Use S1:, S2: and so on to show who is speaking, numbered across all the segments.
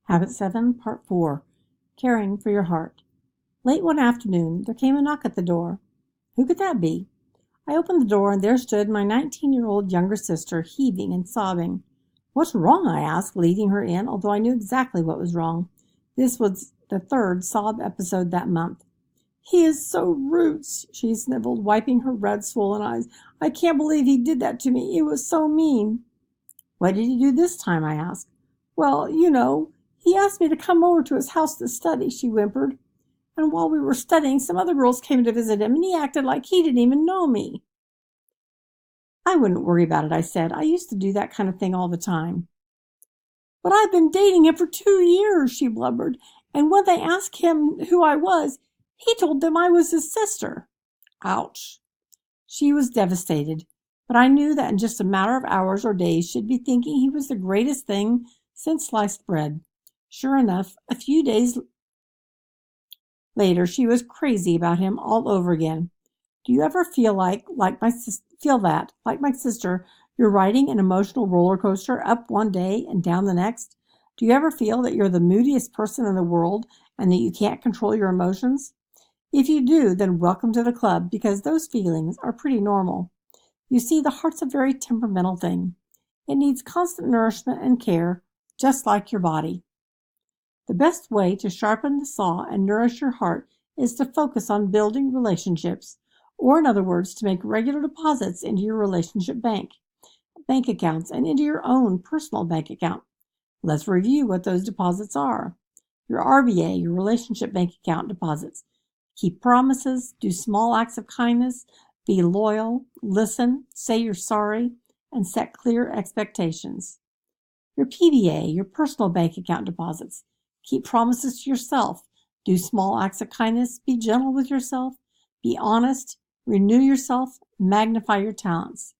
S1: Habit 7, Part 4, Caring for Your Heart. Late one afternoon, there came a knock at the door. Who could that be? I opened the door, and there stood my 19-year-old younger sister, heaving and sobbing. What's wrong? I asked, leading her in, although I knew exactly what was wrong. This was the third sob episode that month. He is so rude, she sniveled, wiping her red, swollen eyes. I can't believe he did that to me. It was so mean. What did he do this time? I asked. Well, he asked me to come over to his house to study, she whimpered. And while we were studying, some other girls came to visit him, and he acted like he didn't even know me. I wouldn't worry about it, I said. I used to do that kind of thing all the time. But I've been dating him for 2 years, she blubbered, and when they asked him who I was, he told them I was his sister. Ouch. She was devastated, but I knew that in just a matter of hours or days she'd be thinking he was the greatest thing since sliced bread. Sure enough, a few days later, she was crazy about him all over again. Do you ever feel like my sister, you're riding an emotional roller coaster up one day and down the next? Do you ever feel that you're the moodiest person in the world and that you can't control your emotions? If you do, then welcome to the club, because those feelings are pretty normal. You see, the heart's a very temperamental thing. It needs constant nourishment and care, just like your body. The best way to sharpen the saw and nourish your heart is to focus on building relationships, or in other words, to make regular deposits into your relationship bank accounts, and into your own personal bank account. Let's review what those deposits are. Your RBA, your relationship bank account deposits. Keep promises, do small acts of kindness, be loyal, listen, say you're sorry, and set clear expectations. Your PBA, your personal bank account deposits. Keep promises to yourself. Do small acts of kindness. Be gentle with yourself. Be honest. Renew yourself. Magnify your talents.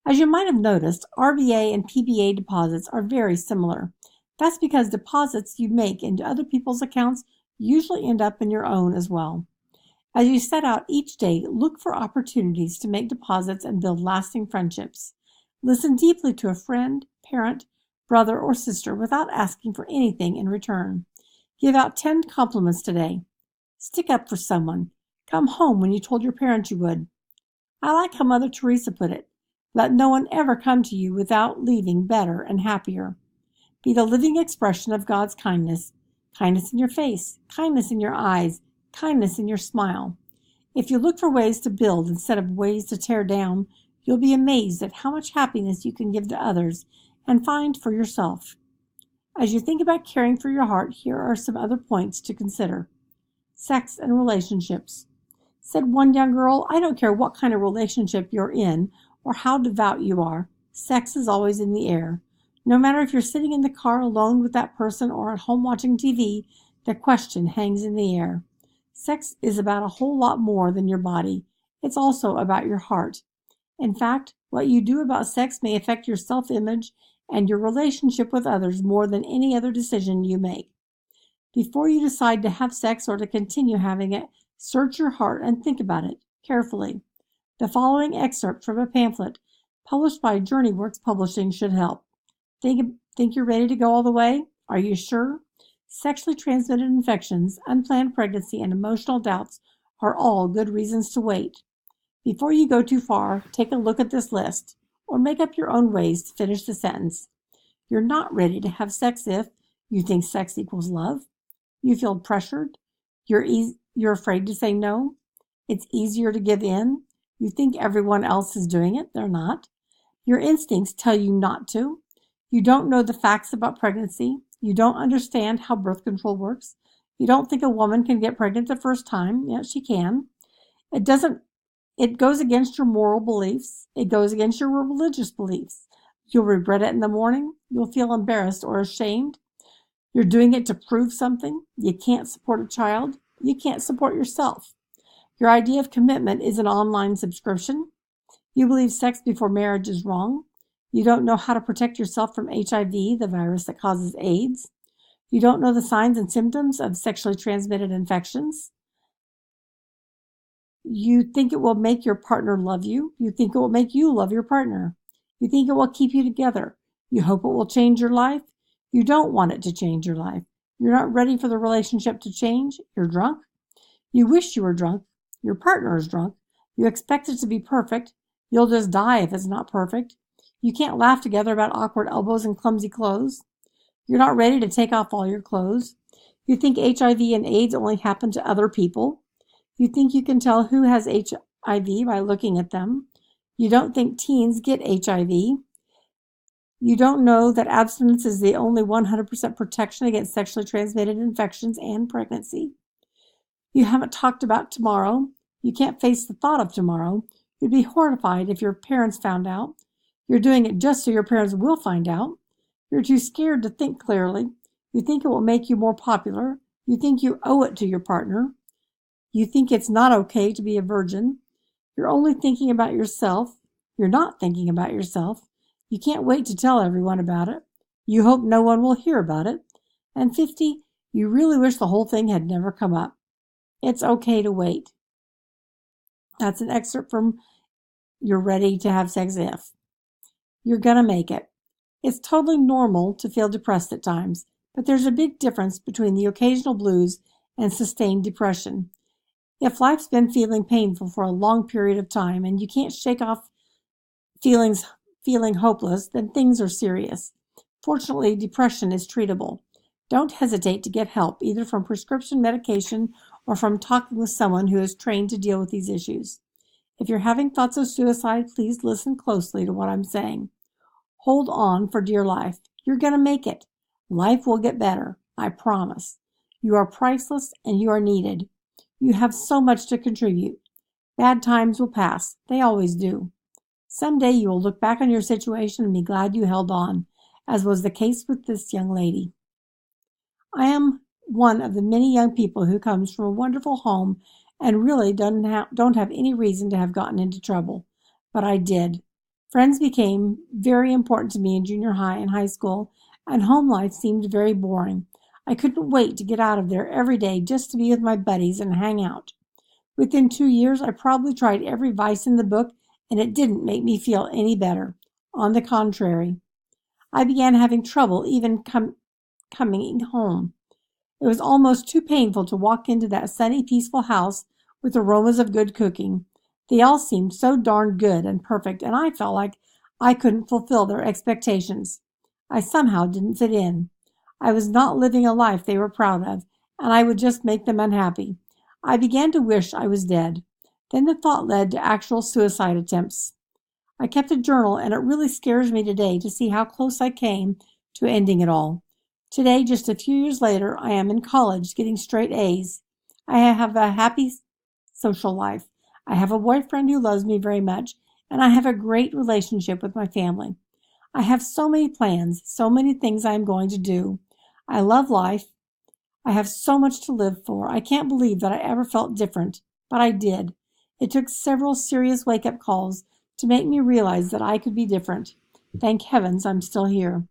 S1: As you might have noticed, RBA and PBA deposits are very similar. That's because deposits you make into other people's accounts usually end up in your own as well. As you set out each day, look for opportunities to make deposits and build lasting friendships. Listen deeply to a friend, parent, brother, or sister without asking for anything in return. Give out 10 compliments today. Stick up for someone. Come home when you told your parents you would. I like how Mother Teresa put it. Let no one ever come to you without leaving better and happier. Be the living expression of God's kindness. Kindness in your face, kindness in your eyes, kindness in your smile. If you look for ways to build instead of ways to tear down, you'll be amazed at how much happiness you can give to others and find for yourself. As you think about caring for your heart, here are some other points to consider. Sex and relationships. Said one young girl, I don't care what kind of relationship you're in or how devout you are, sex is always in the air. No matter if you're sitting in the car alone with that person or at home watching TV, the question hangs in the air. Sex is about a whole lot more than your body. It's also about your heart. In fact, what you do about sex may affect your self-image and your relationship with others more than any other decision you make. Before you decide to have sex or to continue having it, search your heart and think about it carefully. The following excerpt from a pamphlet published by JourneyWorks Publishing should help. Think you're ready to go all the way? Are you sure? Sexually transmitted infections, unplanned pregnancy, and emotional doubts are all good reasons to wait. Before you go too far, take a look at this list, or make up your own ways to finish the sentence. You're not ready to have sex if you think sex equals love. You feel pressured. You're afraid to say no. It's easier to give in. You think everyone else is doing it. They're not. Your instincts tell you not to. You don't know the facts about pregnancy. You don't understand how birth control works. You don't think a woman can get pregnant the first time. Yes, she can. It goes against your moral beliefs. It goes against your religious beliefs. You'll regret it in the morning. You'll feel embarrassed or ashamed. You're doing it to prove something. You can't support a child. You can't support yourself. Your idea of commitment is an online subscription. You believe sex before marriage is wrong. You don't know how to protect yourself from HIV, the virus that causes AIDS. You don't know the signs and symptoms of sexually transmitted infections. You think it will make your partner love you. You think it will make you love your partner. You think it will keep you together. You hope it will change your life. You don't want it to change your life. You're not ready for the relationship to change. You're drunk. You wish you were drunk. Your partner is drunk. You expect it to be perfect. You'll just die if it's not perfect. You can't laugh together about awkward elbows and clumsy clothes. You're not ready to take off all your clothes. You think HIV and AIDS only happen to other people. You think you can tell who has HIV by looking at them. You don't think teens get HIV. You don't know that abstinence is the only 100% protection against sexually transmitted infections and pregnancy. You haven't talked about tomorrow. You can't face the thought of tomorrow. You'd be horrified if your parents found out. You're doing it just so your parents will find out. You're too scared to think clearly. You think it will make you more popular. You think you owe it to your partner. You think it's not okay to be a virgin. You're only thinking about yourself. You're not thinking about yourself. You can't wait to tell everyone about it. You hope no one will hear about it. And 50, you really wish the whole thing had never come up. It's okay to wait. That's an excerpt from You're Ready to Have Sex If. You're gonna make it. It's totally normal to feel depressed at times, but there's a big difference between the occasional blues and sustained depression. If life's been feeling painful for a long period of time and you can't shake off feeling hopeless, then things are serious. Fortunately, depression is treatable. Don't hesitate to get help, either from prescription medication or from talking with someone who is trained to deal with these issues. If you're having thoughts of suicide, please listen closely to what I'm saying. Hold on for dear life. You're going to make it. Life will get better, I promise. You are priceless and you are needed. You have so much to contribute. Bad times will pass. They always do. Someday you will look back on your situation and be glad you held on, as was the case with this young lady. I am one of the many young people who comes from a wonderful home and really don't have any reason to have gotten into trouble. But I did. Friends became very important to me in junior high and high school, and home life seemed very boring. I couldn't wait to get out of there every day just to be with my buddies and hang out. Within 2 years, I probably tried every vice in the book, and it didn't make me feel any better. On the contrary, I began having trouble even coming home. It was almost too painful to walk into that sunny, peaceful house with aromas of good cooking. They all seemed so darn good and perfect, and I felt like I couldn't fulfill their expectations. I somehow didn't fit in. I was not living a life they were proud of, and I would just make them unhappy. I began to wish I was dead. Then the thought led to actual suicide attempts. I kept a journal, and it really scares me today to see how close I came to ending it all. Today, just a few years later, I am in college getting straight A's. I have a happy social life. I have a boyfriend who loves me very much, and I have a great relationship with my family. I have so many plans, so many things I am going to do. I love life. I have so much to live for. I can't believe that I ever felt different, but I did. It took several serious wake-up calls to make me realize that I could be different. Thank heavens I'm still here.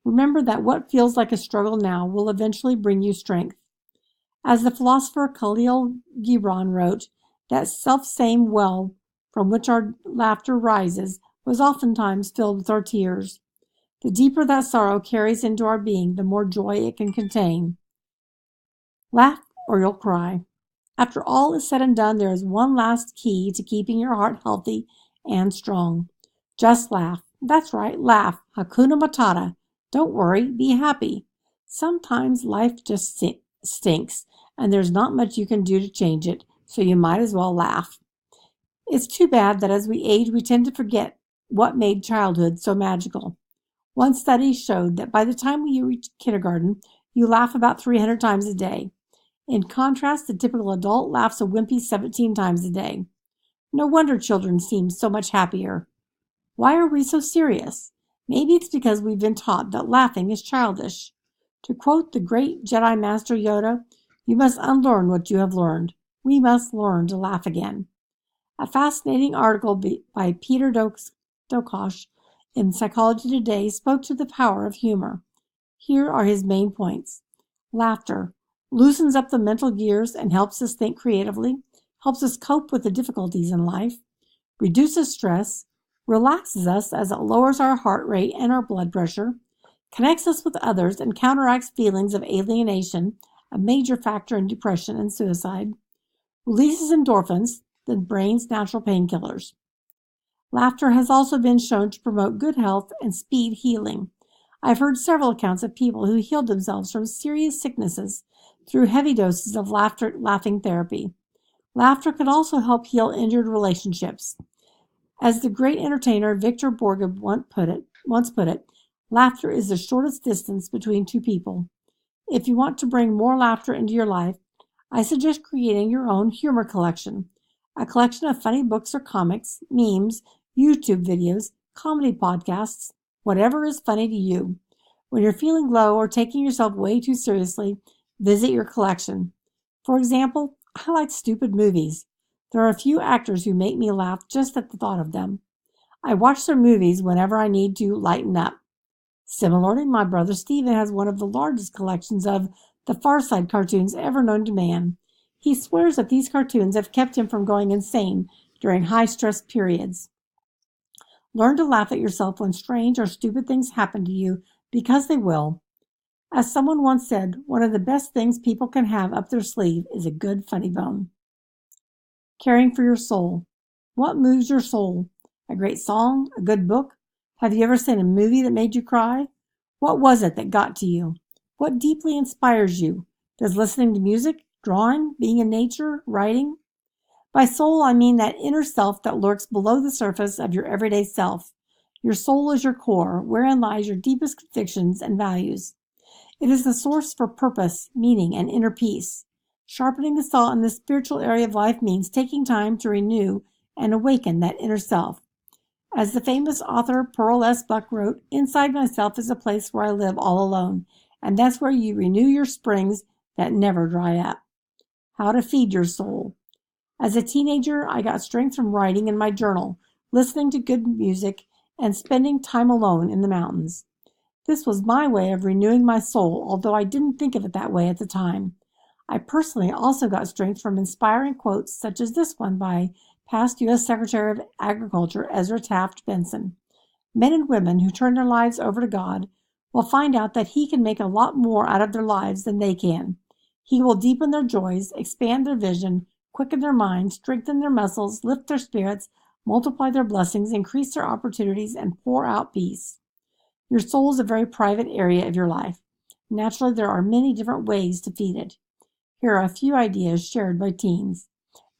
S1: Remember that what feels like a struggle now will eventually bring you strength. As the philosopher Khalil Gibran wrote, that self-same well from which our laughter rises was oftentimes filled with our tears. The deeper that sorrow carries into our being, the more joy it can contain. Laugh or you'll cry. After all is said and done, there is one last key to keeping your heart healthy and strong. Just laugh. That's right, laugh. Hakuna Matata. Don't worry, be happy. Sometimes life just stinks, and there's not much you can do to change it, so you might as well laugh. It's too bad that as we age, we tend to forget what made childhood so magical. One study showed that by the time you reach kindergarten, you laugh about 300 times a day. In contrast, the typical adult laughs a wimpy 17 times a day. No wonder children seem so much happier. Why are we so serious? Maybe it's because we've been taught that laughing is childish. To quote the great Jedi Master Yoda, you must unlearn what you have learned. We must learn to laugh again. A fascinating article by Peter Dokosh in Psychology Today spoke to the power of humor. Here are his main points. Laughter loosens up the mental gears and helps us think creatively, helps us cope with the difficulties in life, reduces stress, relaxes us as it lowers our heart rate and our blood pressure, connects us with others, and counteracts feelings of alienation, a major factor in depression and suicide. Releases endorphins, the brain's natural painkillers. Laughter has also been shown to promote good health and speed healing. I've heard several accounts of people who healed themselves from serious sicknesses through heavy doses of laughing therapy. Laughter can also help heal injured relationships. As the great entertainer Victor Borge once put it, laughter is the shortest distance between two people. If you want to bring more laughter into your life, I suggest creating your own humor collection, a collection of funny books or comics, memes, YouTube videos, comedy podcasts, whatever is funny to you. When you're feeling low or taking yourself way too seriously, visit your collection. For example, I like stupid movies. There are a few actors who make me laugh just at the thought of them. I watch their movies whenever I need to lighten up. Similarly, my brother Steven has one of the largest collections of the Far Side cartoons ever known to man. He swears that these cartoons have kept him from going insane during high-stress periods. Learn to laugh at yourself when strange or stupid things happen to you, because they will. As someone once said, one of the best things people can have up their sleeve is a good funny bone. Caring for your soul. What moves your soul? A great song? A good book? Have you ever seen a movie that made you cry? What was it that got to you? What deeply inspires you? Does listening to music, drawing, being in nature, writing? By soul, I mean that inner self that lurks below the surface of your everyday self. Your soul is your core, wherein lies your deepest convictions and values. It is the source for purpose, meaning, and inner peace. Sharpening the saw in the spiritual area of life means taking time to renew and awaken that inner self. As the famous author Pearl S. Buck wrote, "Inside myself is a place where I live all alone, and that's where you renew your springs that never dry up." How to feed your soul. As a teenager, I got strength from writing in my journal, listening to good music, and spending time alone in the mountains. This was my way of renewing my soul, although I didn't think of it that way at the time. I personally also got strength from inspiring quotes such as this one by past U.S. Secretary of Agriculture Ezra Taft Benson. Men and women who turn their lives over to God will find out that He can make a lot more out of their lives than they can. He will deepen their joys, expand their vision, quicken their minds, strengthen their muscles, lift their spirits, multiply their blessings, increase their opportunities, and pour out peace. Your soul is a very private area of your life. Naturally, there are many different ways to feed it. Here are a few ideas shared by teens.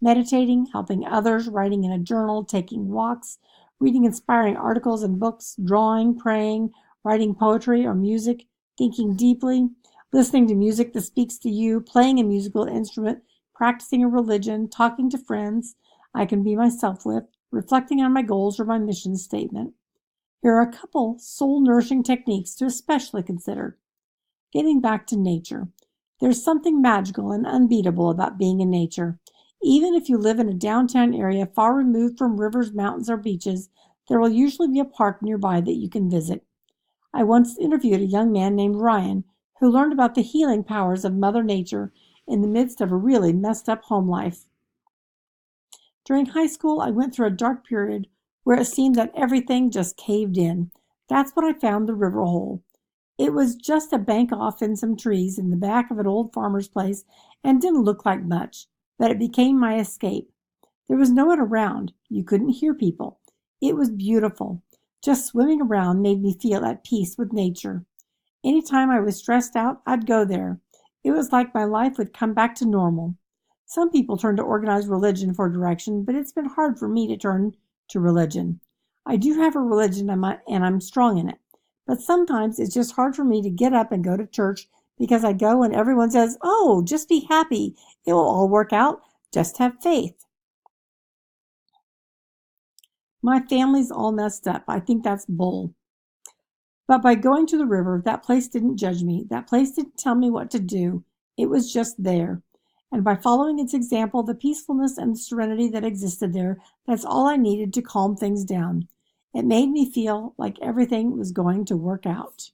S1: Meditating, helping others, writing in a journal, taking walks, reading inspiring articles and books, drawing, praying, writing poetry or music, thinking deeply, listening to music that speaks to you, playing a musical instrument, practicing a religion, talking to friends I can be myself with, reflecting on my goals or my mission statement. Here are a couple soul-nourishing techniques to especially consider. Getting back to nature. There's something magical and unbeatable about being in nature. Even if you live in a downtown area far removed from rivers, mountains, or beaches, there will usually be a park nearby that you can visit. I once interviewed a young man named Ryan who learned about the healing powers of Mother Nature in the midst of a really messed up home life. During high school, I went through a dark period where it seemed that everything just caved in. That's when I found the river hole. It was just a bank off in some trees in the back of an old farmer's place and didn't look like much, but it became my escape. There was no one around. You couldn't hear people. It was beautiful. Just swimming around made me feel at peace with nature. Anytime I was stressed out, I'd go there. It was like my life would come back to normal. Some people turn to organized religion for direction, but it's been hard for me to turn to religion. I do have a religion and I'm strong in it, but sometimes it's just hard for me to get up and go to church because I go and everyone says, "Oh, just be happy. It will all work out. Just have faith." My family's all messed up. I think that's bull. But by going to the river, that place didn't judge me. That place didn't tell me what to do. It was just there. And by following its example, the peacefulness and the serenity that existed there, that's all I needed to calm things down. It made me feel like everything was going to work out.